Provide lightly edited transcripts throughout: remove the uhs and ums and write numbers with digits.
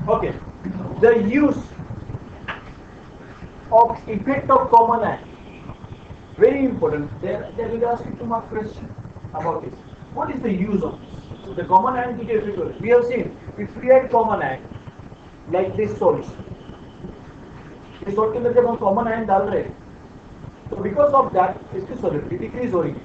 Okay, the use of effect of common ion, very important. There will ask you to mark question about this. What is the use of this? So the common ion की effect, we have seen if we had common ion like this salts, इस salt के अंदर जब हम common ion डाल रहे हैं, तो because of that इसकी solubility decrease हो रही है,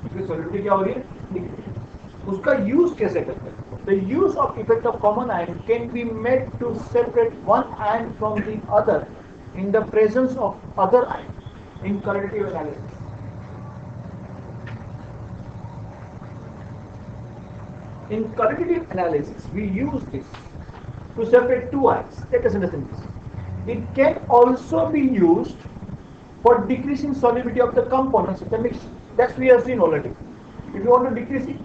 इसकी solubility क्या हो रही है? Decrease. उसका use कैसे करते हैं? The use of effect of common ion can be made to separate one ion from the other in the presence of other ion in qualitative analysis. In qualitative analysis, we use this to separate two ions. Let us understand this. It can also be used for decreasing solubility of the components of the mixture. That we have seen already. If you want to decrease it,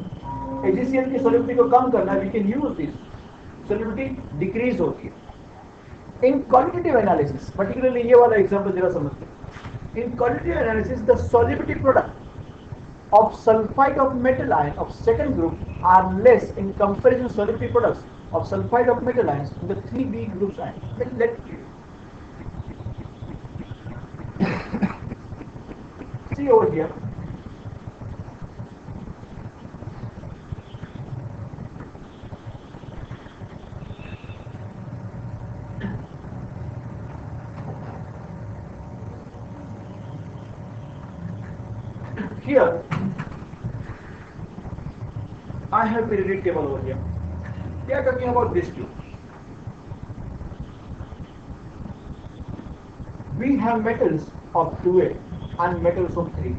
HCl की solubility को कम करना, we can use this. Solubility decrease होती है. In quantitative analysis, particularly ये वाला example जरा समझते हैं. In quantitative analysis, the solubility product of sulfide of metal ion of second group are less in comparison to solubility products of sulfide of metal ions in the 3B groups ion. Let see over here. Here, I have periodic table over here. We are talking about this two. We have metals of 2A and metals of 3B.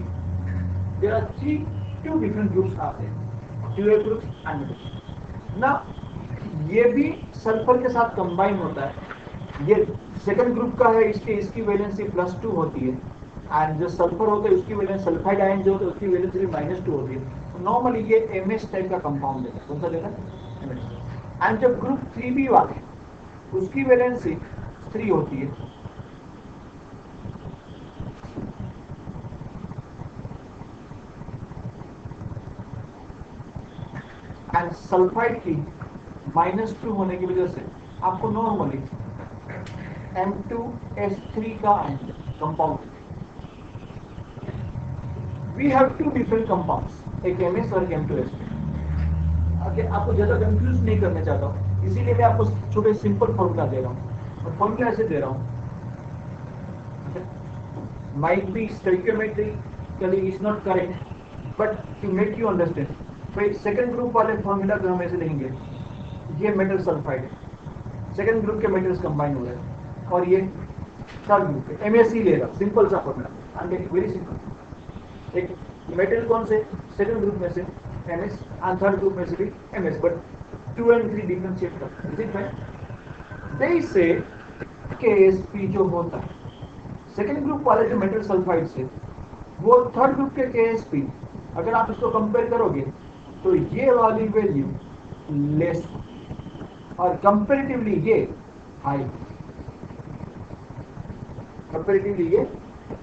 There are two different groups are there. 2A groups and metals. Now, ये भी sulphur के साथ combine होता है. ये second group का है, इसकी वैलेंसी +2 होती है. एंड जो सल्फर होता है उसकी वैलेंस सल्फाइड आयन जो होता है उसकी वैलेंसी -2 होती है. नॉर्मली ये MS टाइप का कंपाउंड देता है. कौन सा देता है? MS. एंड जब ग्रुप 3B वाले उसकी वैलेंसी 3 होती है. एंड सल्फाइड की -2 होने की वजह से आपको नॉर्मली M2S3 का compound. We have two different compounds, एक MS और एक M2S3. okay, आपको ज़्यादा कंफ्यूज नहीं करना चाहता हूँ, इसीलिए मैं आपको छोटे सिंपल फॉर्मूला दे रहा हूँ. और फॉर्मूला ऐसे दे रहा हूँ. Might be stoichiometrically is not correct, but to make you understand. भाई सेकंड ग्रुप वाले फॉर्मूला को हम ऐसे लिखेंगे. ये मेटल सल्फाइड है, सेकंड ग्रुप के मेटल्स कंबाइन हो रहे हैं, और ये थर्ड ग्रुप के MSC ले रहा. सिंपल सा फॉर्मूला, वेरी सिंपल. एक मेटल कौन से? सेकंड ग्रुप में से MS and third group में से भी MS, but 2 and 3 differentiate करते हैं. Is it right? They say KSP जो होता है सेकंड ग्रुप वाले जो मेटल सल्फाइड से, वो थर्ड ग्रुप के KSP अगर आप इसको कंपेयर करोगे तो ये वाली वैल्यू लेस और कंपेरेटिवली ये हाई. कंपेरेटिवली ये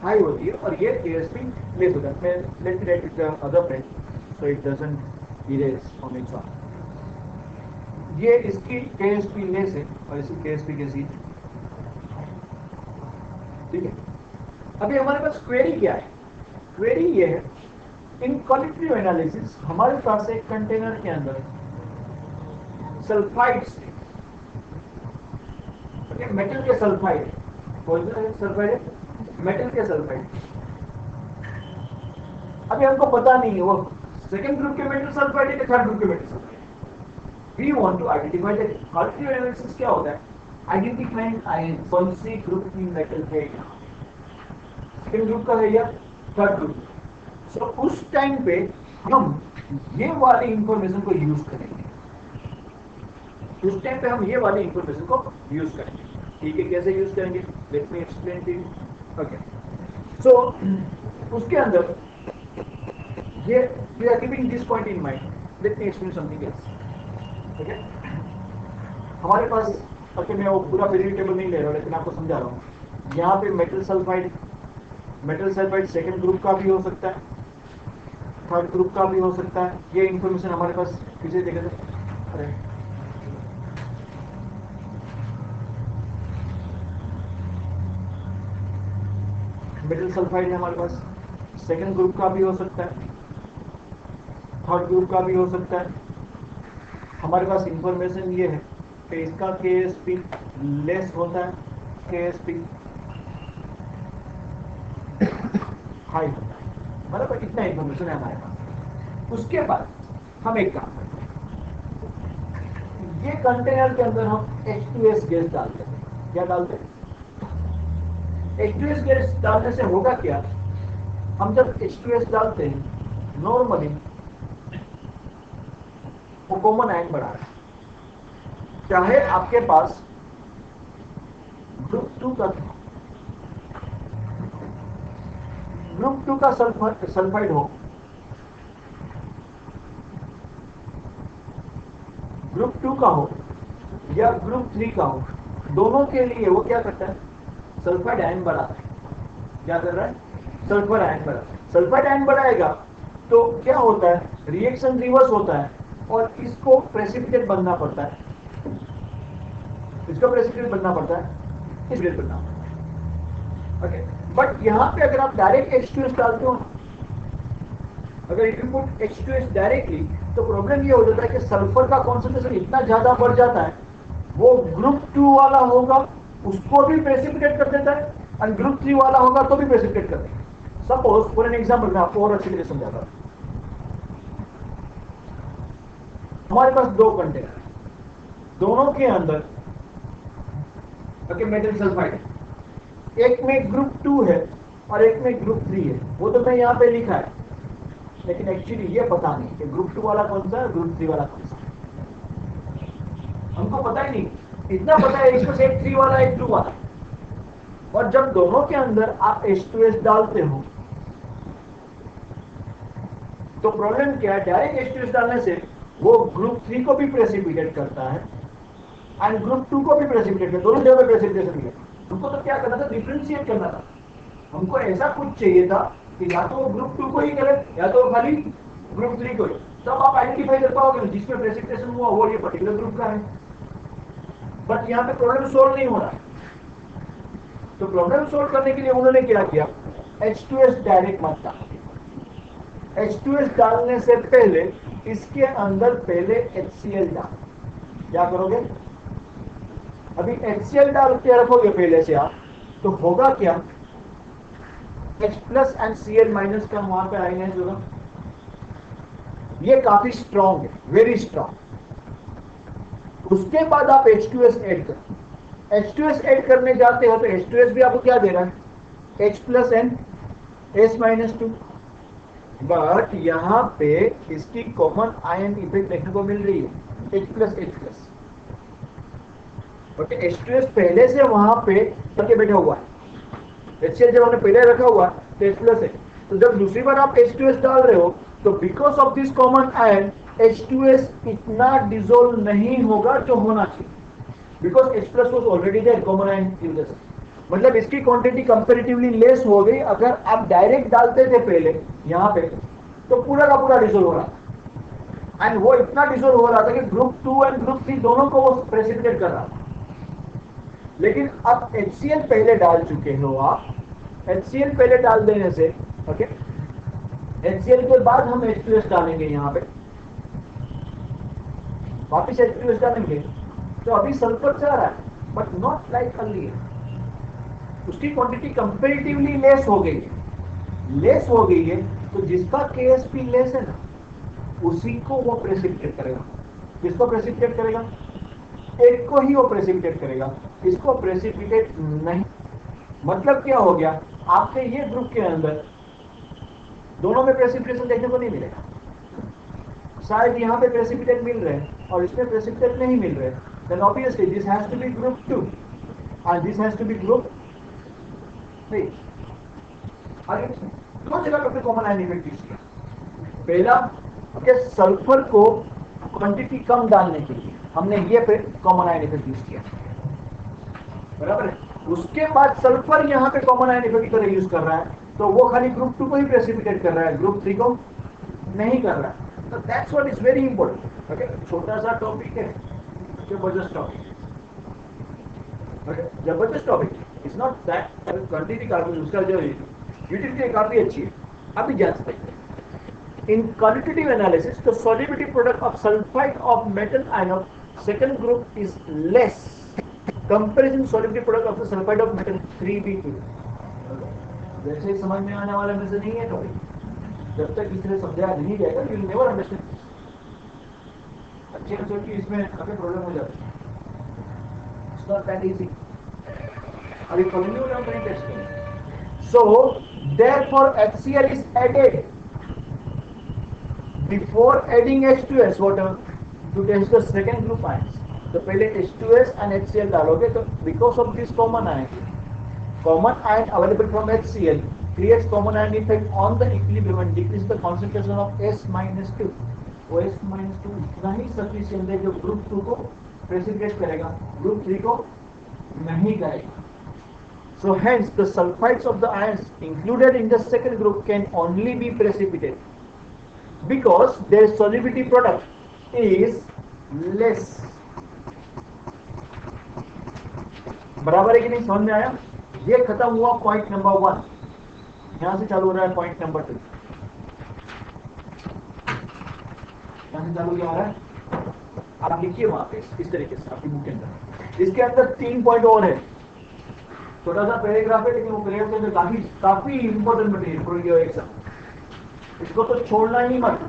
हाई होती है और ये KSP लेस होता है. मैं let me write it the other pen so it doesn't erase from its on. ये इसकी KSP लेस है और इसकी KSP कैसी है? ठीक है. अभी हमारे पास क्वेरी क्या है? क्वेरी ये है, इन क्वालिटेटिव एनालिसिस हमारे पास एक कंटेनर के अंदर सल्फाइड से, मेटल के सल्फाइड, सल्फाइड है, मेटल के सल्फाइड. अभी हमको पता नहीं है वो सेकंड ग्रुप के मेटल सल्फाइड है कि थर्ड ग्रुप के metal sulphide. We want to identify the qualitative analysis. क्या होता है? आइडेंटिफाइंग आयन कौन सी ग्रुप की मेटल है, सेकंड ग्रुप का है या थर्ड ग्रुप. सो उस टाइम पे हम ये वाली इंफॉर्मेशन को यूज करेंगे. उस टाइम पे हम ये वाली इंफॉर्मेशन को यूज करेंगे. ठीक है, कैसे यूज करेंगे? Let me explain to you. Okay, so उसके अंदर ये we are keeping this point in mind. Let me explain something else. Okay, हमारे पास, ओके मैं वो पूरा पीरियड टेबल नहीं ले रहा हूँ लेकिन आपको समझा रहा हूँ. यहाँ पे मेटल सल्फाइड सेकंड ग्रुप का भी हो सकता है, थर्ड ग्रुप का भी हो सकता है. ये इंफॉर्मेशन हमारे पास पीछे देखे थे. अरे मेटल सल्फाइड है हमारे पास, सेकंड ग्रुप का भी हो सकता है, थर्ड ग्रुप का भी हो सकता है। हमारे पास इंफॉर्मेशन ये है कि इसका KsP लेस होता है, KsP हाई होता है, मतलब इतना इंफॉर्मेशन है हमारे पास। उसके बाद हम एक काम करते हैं, ये कंटेनर के अंदर हम H2S गैस डालते हैं। क्या डालते हैं? H2S गैस डालने से होगा क्या, हम जब H2S डालते हैं नॉर्मली वो कॉमन आयन बना रहा है, चाहे आपके पास ग्रुप टू का सल्फाइड हो, ग्रुप 2 का हो या ग्रुप 3 का हो, दोनों के लिए वो क्या करता है, सल्फाइड आयन बढ़ाता है। क्या कर रहा है? सल्फर आयन बढ़ाता है। सल्फाइड आयन बढ़ाएगा तो क्या होता है, रिएक्शन रिवर्स होता है और इसको प्रेसिपिटेट बनना पड़ता है, इसको प्रेसिपिटेट बनना पड़ता है, प्रेसिपिटेट बनना पड़ता है। ओके, बट यहां पे अगर आप डायरेक्ट H2S डालते हो, अगर if you put H2S directly, तो प्रॉब्लम ये हो जाता है कि सल्फर का कॉन्सेंट्रेशन इतना ज्यादा बढ़ जाता है, वो ग्रुप 2 वाला होगा उसको भी प्रेसिपिटेट कर देता है और ग्रुप 3 वाला होगा तो भी प्रेसिपिटेट कर देता है। सपोज फॉर एन एग्जांपल मैं आपको और अच्छी तरह समझाता हूं। हमारे पास दो कंटेनर, दोनों के अंदर ओके मेटल सल्फाइड, एक में ग्रुप 2 है और एक में ग्रुप 3 है। वो तो मैं यहाँ पे लिखा है, लेकिन एक्चुअली ये पता नहीं कि ग्रुप 2 वाला कौन सा है, ग्रुप 3 वाला कौन सा है, हमको पता ही नहीं। इतना पता है इसको से एक 3 वाला एक 2 वाला। और जब दोनों के अंदर आप H2S डालते हो तो प्रॉब्लम क्या है, डायरेक्ट H2S डालने से वो ग्रुप 3 को भी प्रेसिपिटेट करता है एंड ग्रुप 2 को भी प्रेसिपिटेट करता है, दोनों जगह प्रेसिपिटेशन मिलेगा। हमको तो क्या करना था, डिफरेंशिएट करना था। हमको ऐसा कुछ चाहिए था कि या तो वो ग्रुप 2 को ही करे या तो खाली ग्रुप 3 को ही, तब आप आइडेंटिफाई कर पाओगे जिसमें प्रेसिपिटेशन हुआ वो ये पर्टिकुलर ग्रुप का है। बट यहाँ पे प्रॉब्लम सोल्व नहीं हो रहा। तो प्रॉब्लम सोल्व करने के लिए उन्होंने क्या किया, H2S डायरेक्ट मत डाल। H2S डालने से पहले इसके अंदर पहले HCl डाल। क्या करोगे, अभी HCl डाल के रखोगे पहले से आप, तो होगा क्या, H plus and Cl minus का वहां पे आयन होगा, ये काफी स्ट्रॉन्ग है, वेरी स्ट्रॉन्ग। उसके बाद आप H2S ऐड करो, H2S ऐड करने जाते हो तो H2S भी आपको क्या दे रहा है, H plus and S minus 2। But यहां पे इसकी कॉमन आयन इफेक्ट देखने को मिल रही है, H plus H plus. Okay, H2S पहले से वहां पे करके बैठा हुआ है, HCl जब हमने पहले रखा हुआ तो H प्लस है। तो जब दूसरी बार आप H2S डाल रहे हो तो because of this common ion H2S इतना डिसोल्व नहीं होगा जो होना चाहिए, because H plus was already their common ion की वजह से। मतलब इसकी क्वांटिटी कंपेरेटिवली लेस हो गई। अगर आप डायरेक्ट डालते थे पहले यहाँ पे तो पूरा का पूरा डिसोल्व हो रहा था, एंड वो इतना डिसोल्व हो रहा था कि ग्रुप 2 एंड ग्रुप 3 दोनों को वो प्रेसिपिटेट कर रहा था। लेकिन अब HCl पहले डाल चुके हो आप, HCl पहले डाल देने से ओके, HCl के बाद हम H2S डालेंगे यहाँ पे, वापिस H2S डालेंगे तो अभी सल्फर जा रहा है बट नॉट लाइक अर्लियर। उसकी क्वांटिटी कंपेरेटिवली लेस हो गई है, लेस हो गई है तो जिसका KsP लेस है ना उसी को वो प्रेसिपिटेट करेगा। किसको प्रेसिपिटेट करेगा, एक को ही वो प्रेसिपिटेट करेगा, इसको प्रेसिपिटेट नहीं। मतलब क्या हो गया, आपके ये ग्रुप के अंदर दोनों में प्रेसिपिटेशन देखने को नहीं मिलेगा, शायद यहाँ पे प्रेसिपिटेट मिल रहे हैं और इसमें प्रेसिपिटेट नहीं मिल रहे, then obviously this has to be group 2 and this has to be group 3। आगे दो जगह पे कॉमन आयन इफेक्ट यूज किया। पहला कि सल्फर को क्वांटिटी कम डालने के लिए हमने ये पे कॉमन आयन इफेक्ट यूज किया, बराबर है। उसके बाद सल्फर यहाँ पे कॉमन आयन इफेक्ट की तरह यूज कर रहा है तो वो खाली ग्रुप 2 को ही प्रेसिपिटेट कर रहा है, ग्रुप 3 को नहीं कर रहा है। तो that's what is very important. Okay, छोटा सा टॉपिक है, जबरदस्त टॉपिक, ओके जबरदस्त topic. It's not that quantity का उसका जो यूटिलिटी काफी अच्छी है, अभी जान सकते हैं। In qualitative analysis, the solubility product of sulfide of metal ion of second group is less. Comparison solubility product of the sulfide of metal 3b2. वैसे ही समझ में आने वाला में से नहीं है टॉपिक, जब तक इससे समझाया नहीं जाएगा यू नेवर अंडरस्टैंड। अच्छे बच्चों की इसमें काफी प्रॉब्लम हो जाती है। It's not that easy. अभी कॉलोनी में हम कहीं टेस्ट करेंगे। So therefore HCl is added before adding H2S water to test the second group ions. तो पहले H2S and HCl डालोगे तो because of this common ion available from HCl creates common ion effect on the equilibrium and decrease the concentration of S minus 2. वो S minus 2 इतना ही sufficient है जो group 2 को precipitate करेगा, group 3 को नहीं करेगा. So hence the sulfides of the ions included in the second group can only be precipitated because their solubility product is less. बराबर है कि नहीं, समझ में आया? ये खत्म हुआ पॉइंट नंबर 1, यहां से चालू हो रहा है पॉइंट नंबर 2. यहां से चालू क्या हो रहा है आप लिखिए वहां पे इस तरीके से आपकी बुक के अंदर. इसके अंदर 3 पॉइंट और है, छोटा सा पैराग्राफ है लेकिन वो पैराग्राफ के अंदर काफी important material for your exam. इसको तो छोड़ना ही मत,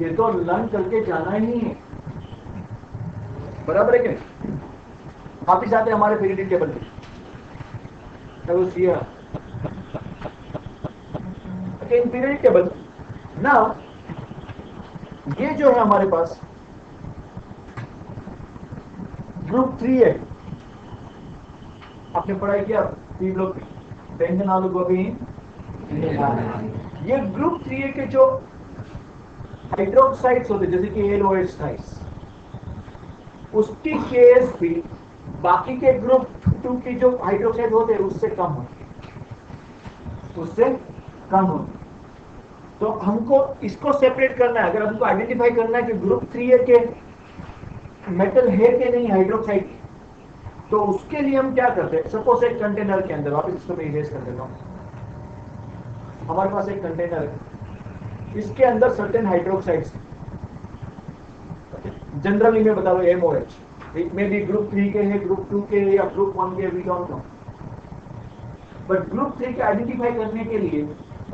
ये तो लर्न करके जाना ही है. बराबर है कि नहीं? वापिस आते हमारे पीरियडिक टेबल पे. इन पीरियडिक टेबल ना ये जो है हमारे पास ग्रुप 3 है. आपने पढ़ाई किया 3 लोग टेंशन आलू गोभी. ये ग्रुप 3 के जो हाइड्रोक्साइड्स होते जैसे कि LOH थाइस, उसकी केस भी बाकी के ग्रुप 2 की जो हाइड्रोक्साइड होते हैं उससे कम होती है, उससे कम होती है. तो हमको इसको सेपरेट करना है. अगर हमको आइडेंटिफाई करना है कि ग्रुप 3 के मेटल है कि नहीं हाइड्रोक्साइड, तो उसके लिए हम क्या करते हैं. सपोज एक कंटेनर के अंदर, वापस इसको मैं इरेज कर देता हूं. हमारे पास एक कंटेनर है, इसके अंदर सर्टेन हाइड्रोक्साइड्स, जनरली मैं बता रहा हूं MOH, it may be group 3 के हैं, ग्रुप 2 के या ग्रुप 1 के, we don't know. But group 3 के आइडेंटिफाई करने के लिए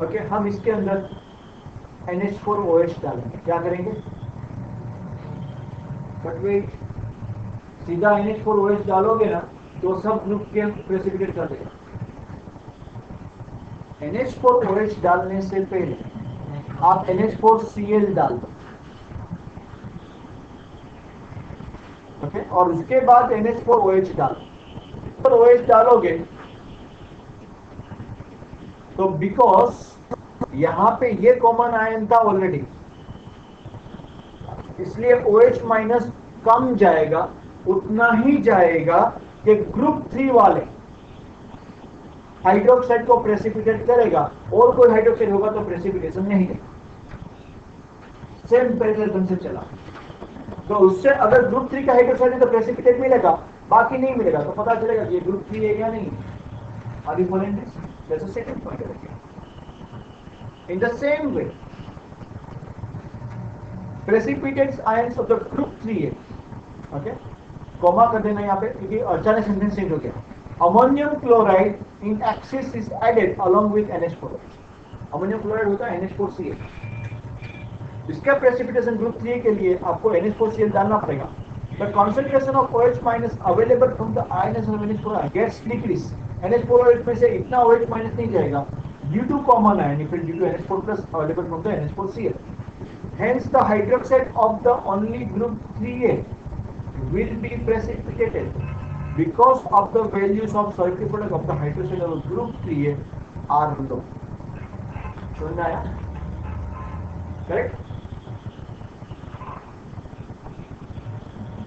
ओके हम इसके अंदर NH4OH डालेंगे. क्या करेंगे? बट वे सीधा NH4OH डालोगे ना तो सब ग्रुप के प्रेसिपिटेट कर देगा. NH4OH डालने से पहले आप NH4Cl डाल दो. ओके और उसके बाद NH4OH डालो. OH डालोगे तो बिकॉज यहां पे ये कॉमन आयन था ऑलरेडी, इसलिए OH माइनस कम जाएगा, उतना ही जाएगा कि ग्रुप 3 वाले हाइड्रोक्साइड को प्रेसिपिटेट करेगा, और कोई हाइड्रोक्साइड होगा तो प्रेसिपिटेशन नहीं है. सेम पैरेलल कंसेप्ट चला. तो उससे अगर ग्रुप 3 का हाइड्रोक्साइड है तो प्रेसिपिटेट मिलेगा, बाकी नहीं मिलेगा तो पता चलेगा कि ये ग्रुप 3 है या नहीं. Are you following this? That's the second point. In the same way, precipitates ions of the group 3A, okay, comma कर देना यहाँ पे क्योंकि अचानक सेंटेंस चेंज हो गया. Ammonium chloride in excess is added along with NH4OH. Ammonium chloride होता है NH4Cl. इसका प्रेसिपिटेशन ग्रुप 3 के लिए आपको NH4Cl डालना पड़ेगा. The concentration of OH minus available from the ionization of NH4 gets decreased. NH4OH में से इतना OH minus नहीं जाएगा due to common ion effect due to NH4 plus available from the NH4Cl. Hence the hydroxide of the only group 3A will be precipitated because of the values of solubility product of the hydroxide of group 3A are low. समझ में आया? Correct?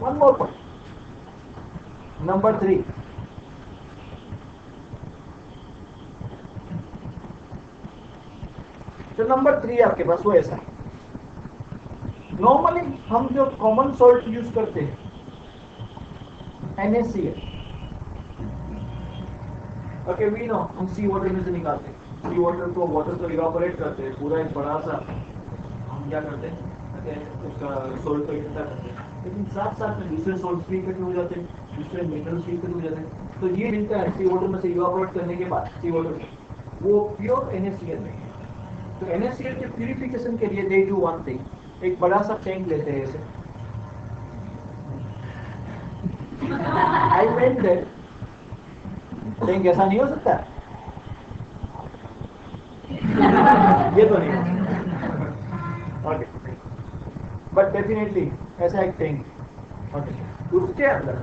One more point. Number 3. तो number 3 आपके पास वो ऐसा है. Normally हम जो कॉमन सॉल्ट यूज करते हैं NaCl, ओके वी नो हम सी वाटर में से निकालते हैं, सी वाटर को इवापोरेट करते हैं, पूरा एक बड़ा सा हम क्या करते हैं, उसका सोल्ट को इकट्ठा करते हैं, लेकिन साथ साथ में दूसरे सोल्ट भी इकट्ठे हो जाते हैं, दूसरे मिनरल्स भी इकट्ठे हो जाते हैं। तो ये मिलता है सी वाटर में से इवापोरेट करने के बाद, सी वाटर वो प्योर NaCl में है। तो NaCl के प्यूरिफिकेशन के लिए दे डू वन थिंग, एक बड़ा सा टैंक लेते हैं ऐसे, आई मेंट दैट टैंक ऐसा नहीं हो सकता ये तो नहीं ओके, बट डेफिनेटली ऐसा एक टैंक ओके, उसके अंदर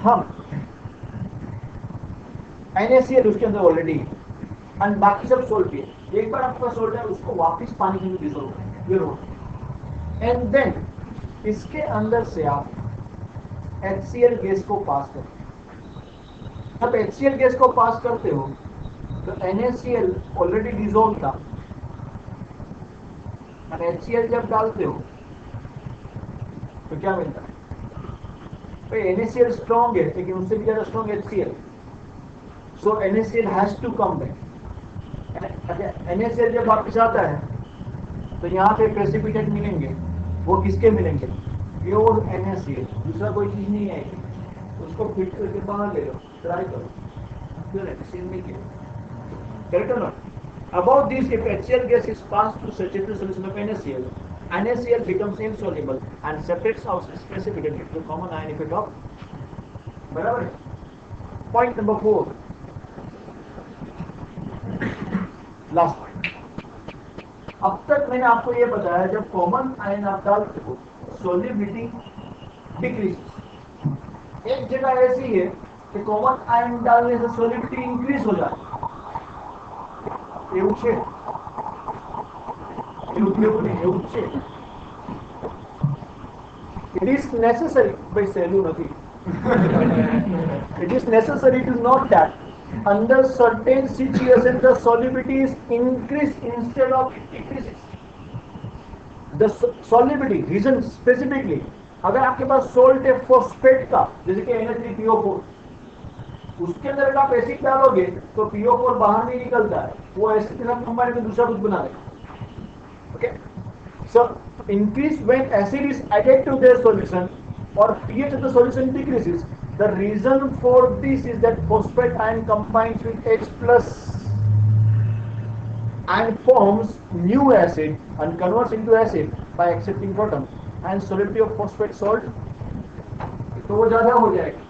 हम NaCl उसके अंदर ऑलरेडी एंड बाकी सब सोल्ट भी है। एक बार आपका सोल्ट है उसको वापस पानी में डिसॉल्व करें एंड देन इसके अंदर से आप HCl गैस को पास करते हो। जब HCl गैस को पास करते हो तो NaCl ऑलरेडी डिसॉल्व था और HCl जब डालते हो तो क्या मिलता है, तो NaCl स्ट्रॉन्ग है लेकिन उससे भी ज्यादा strong HCl, so NaCl has to come back. NaCl जब वापस आता है तो यहाँ पे प्रेसिपिटेट मिलेंगे, वो किसके मिलेंगे, प्योर NaCl, दूसरा कोई चीज नहीं है, उसको फिट करके बाहर ले लो, ट्राई करो, प्योर NaCl मिल गया, करेक्ट ना। About this, if HCl gas is passed through saturated solution of NaCl, NaCl becomes insoluble and separates out its precipitate into common ion effect of, बराबर है। Point number 4, last point. अब तक मैंने आपको ये बताया जब कॉमन आयन आप डालते हो सॉल्युबिलिटी डिक्रीज। एक जगह ऐसी है कि कॉमन आयन डालने से सॉल्युबिलिटी इंक्रीज हो जाती है, એવું છે એવું નહીં, એવું છે। It is necessary, ભાઈ સહેલું નથી। It is necessary to note that under certain situations the solubility is increased instead of decreases. The solubility reason specifically, अगर आपके पास सोल्ट है फॉस्फेट का, जैसे कि Na3PO4, उसके अंदर आप एसिड डालोगे तो PO4 बाहर नहीं निकलता है, वो एसिड के साथ कंबाइन में दूसरा कुछ बना देगा। Okay, so increase when acid is added to their solution or pH of the solution decreases. The reason for this is that phosphate ion combines with H plus and forms new acid and converts into acid by accepting proton and solubility of phosphate salt, तो वो ज्यादा हो जाएगा।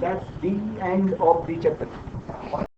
That's the end of the chapter.